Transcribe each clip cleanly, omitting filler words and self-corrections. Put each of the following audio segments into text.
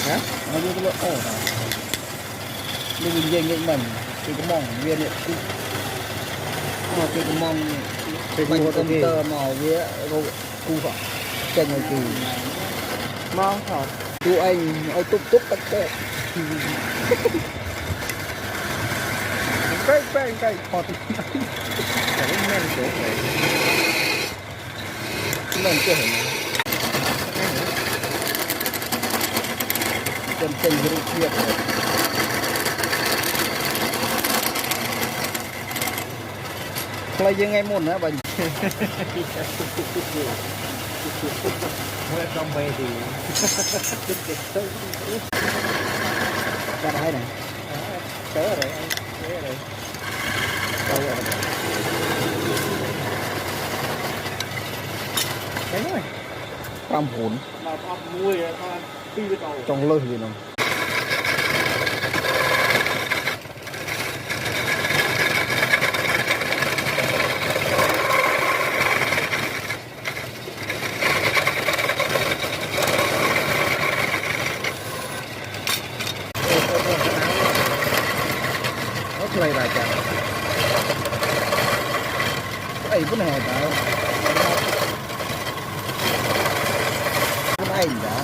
hả nó đưa cái lỗ ổ này nhưng mình dành những mình thì cái mỏng viên ấy cái mỏng bánh computer màu với cu phở chân người kỳ mau hả chú anh ôi túc túc tất cả cái hot cái men chỗ này men chỗ này chân chân rụt thiệt play với ngay môn nữa bạn mới trong bê thì ra đây này tới rồi tới rồi đấy rồi tam hồn là con nuôi con phi với tàu trong lơ gì nào này là chả cái bữa này tao bữa nay đã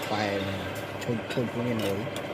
phải chôn chôn con này nổi